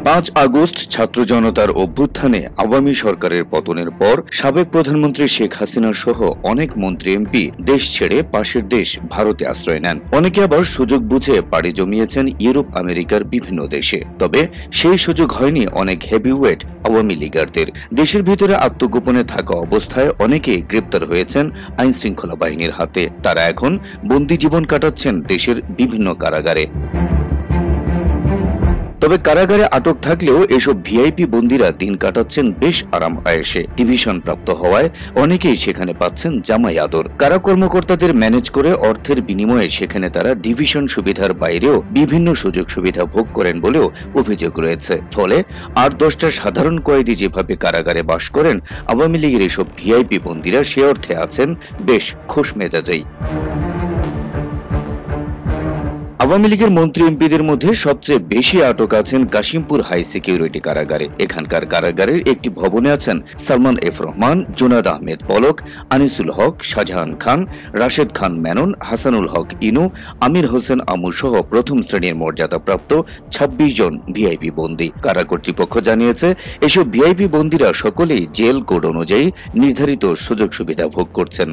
5 August ছাত্র জনতার অভ্যুত্থানে আওয়ামী সরকারের পতনের পর সাবেক প্রধানমন্ত্রী শেখ হাসিনা সহ অনেক মন্ত্রী এমপি দেশ ছেড়ে পাশের দেশ ভারতে আশ্রয় নেন। অনেকে আবার সুযোগ বুঝে পাড়ি জমিয়েছেন ইউরোপ আমেরিকার বিভিন্ন দেশে। তবে সেই সুযোগ হয়নি অনেক হেভিওয়েট আওয়ামী লীগারদের। দেশের ভিতরে আত্মগোপনে থাকা অবস্থায় অনেকেই গ্রেপ্তার হয়েছেন আইন শৃঙ্খলা বাহিনীর হাতে। তারা এখন বন্দি জীবন কাটাচ্ছেন দেশের বিভিন্ন কারাগারে। তবে কারাগারে আটক থাকলেও এসব ভিআইপি বন্দীরা দিন কাটাচ্ছেন বেশ আরাম আয়েশে। ডিভিশন প্রাপ্ত হওয়ায় অনেকেই সেখানে পাচ্ছেন জামাই আদর। কারা কর্মকর্তাদের ম্যানেজ করে অর্থের বিনিময়ে সেখানে তারা ডিভিশন সুবিধার বাইরেও বিভিন্ন সুযোগ সুবিধা ভোগ করেন বলেও অভিযোগ রয়েছে। ফলে 8-10টা সাধারণ কয়েদি যেভাবে কারাগারে বাস করেন, আওয়ামী লীগের এসব ভিআইপি বন্দীরা সে অর্থে আছেন বেশ খোশ মেজাজেই। আওয়ামী লীগের মন্ত্রী এমপিদের মধ্যে সবচেয়ে বেশি আটক আছেন কাশিমপুর হাই সিকিউরিটি কারাগারে। এখানকার কারাগারের একটি ভবনে আছেন সালমান এফ রহমান, জুনাদ আহমেদ পলক, আনিসুল হক, শাহজাহান খান, রাশেদ খান মেনন, হাসানুল হক ইনু, আমির হোসেন আমু সহ প্রথম শ্রেণীর মর্যাদাপ্রাপ্ত 26 জন ভিআইপি বন্দী। কারা কর্তৃপক্ষ জানিয়েছে, এসব ভিআইপি বন্দীরা সকলেই জেল কোড অনুযায়ী নির্ধারিত সুযোগ সুবিধা ভোগ করছেন।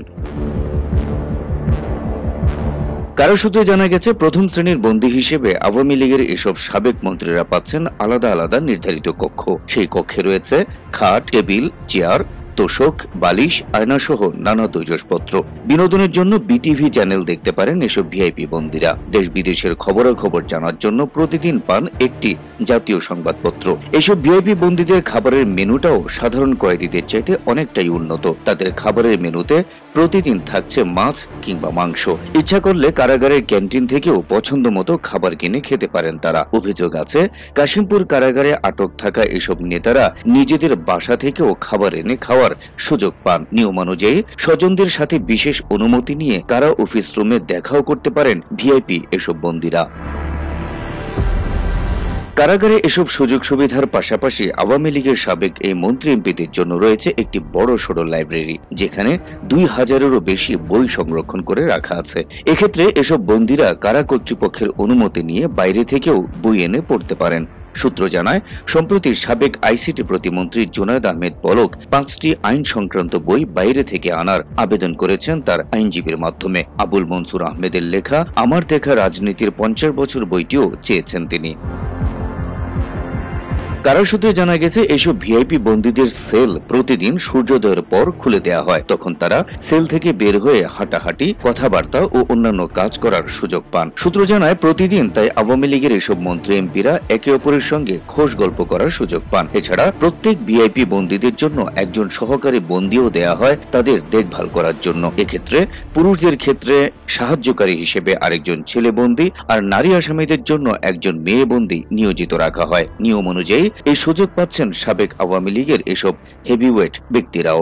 কারা সূত্রে জানা গেছে, প্রথম শ্রেণীর বন্দী হিসেবে আওয়ামী লীগের এসব সাবেক মন্ত্রীরা পাচ্ছেন আলাদা আলাদা নির্ধারিত কক্ষ। সেই কক্ষে রয়েছে খাট, টেবিল, চেয়ার, তোশক, বালিশ, আয়না সহ নানা তৈজসপত্র। বিনোদনের জন্য বিটিভি চ্যানেল দেখতে পারেন এসব ভিআইপি বন্দীরা। দেশ বিদেশের খবরাখবর জানার জন্য প্রতিদিন পান একটি জাতীয় সংবাদপত্র। এসব ভিআইপি বন্দীদের খাবারের মেনুটাও সাধারণ কয়েদিদের চাইতে অনেকটাই উন্নত। তাদের খাবারের মেনুতে প্রতিদিন থাকছে মাছ কিংবা মাংস। ইচ্ছা করলে কারাগারের ক্যান্টিন থেকেও পছন্দ মতো খাবার কিনে খেতে পারেন তারা। অভিযোগ আছে, কাশিমপুর কারাগারে আটক থাকা এসব নেতারা নিজেদের বাসা থেকেও খাবার এনে খাওয়ার সুযোগ পান। নিয়ম অনুযায়ী স্বজনদের সাথে বিশেষ অনুমতি নিয়ে কারা অফিস রুমে দেখাও করতে পারেন ভিআইপি এসব বন্দীরা। কারাগারে এসব সুযোগ সুবিধার পাশাপাশি আওয়ামী লীগের সাবেক এই মন্ত্রী এমপিদের জন্য রয়েছে একটি বড় সড়ো লাইব্রেরি, যেখানে 2000-এরও বেশি বই সংরক্ষণ করে রাখা আছে। এক্ষেত্রে এসব বন্দীরা কারা কর্তৃপক্ষের অনুমতি নিয়ে বাইরে থেকেও বই এনে পড়তে পারেন। সূত্র জানায়, সম্প্রতি সাবেক আইসিটি প্রতিমন্ত্রী জুনাদ আহমেদ পলক 5টি আইন সংক্রান্ত বই বাইরে থেকে আনার আবেদন করেছেন তার আইনজীবীর মাধ্যমে। আবুল মনসুর আহমেদের লেখা আমার দেখা রাজনীতির 50 বছর বইটিও চেয়েছেন তিনি। কারা সূত্রে জানা গেছে, এসব ভিআইপি বন্দীদের সেল প্রতিদিন সূর্যোদয়ের পর খুলে দেওয়া হয়। তখন তারা সেল থেকে বের হয়ে হাঁটাহাঁটি, কথাবার্তা ও অন্যান্য কাজ করার সুযোগ পান। সূত্র জানায়, প্রতিদিন তাই আওয়ামী লীগের এসব মন্ত্রী এমপিরা একে অপরের সঙ্গে খোশ গল্প করার সুযোগ পান। এছাড়া প্রত্যেক ভিআইপি বন্দীদের জন্য একজন সহকারী বন্দীও দেয়া হয় তাদের দেখভাল করার জন্য। এক্ষেত্রে পুরুষদের ক্ষেত্রে সাহায্যকারী হিসেবে আরেকজন ছেলে বন্দী আর নারী আসামিদের জন্য একজন মেয়ে বন্দী নিয়োজিত রাখা হয়। নিয়ম অনুযায়ী এই সুযোগ পাচ্ছেন সাবেক আওয়ামী লীগের এসব হেভিওয়েট ব্যক্তিরাও।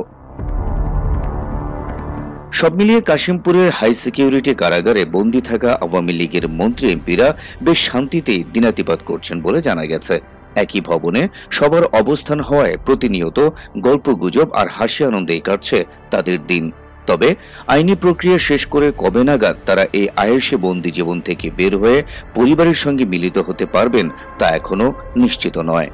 সব মিলিয়ে কাশিমপুরের হাই সিকিউরিটি কারাগারে বন্দী থাকা আওয়ামী লীগের মন্ত্রী এমপিরা বেশ শান্তিতেই দিনাতিপাত করছেন বলে জানা গেছে। একই ভবনে সবার অবস্থান হওয়ায় প্রতিনিয়ত গল্পগুজব আর হাসি আনন্দেই কাটছে তাদের দিন। তবে আইনি প্রক্রিয়া শেষ করে কবে নাগাদ তারা এই আয়েশে বন্দী জীবন থেকে বের হয়ে পরিবারের সঙ্গে মিলিত হতে পারবেন তা এখনো নিশ্চিত নয়।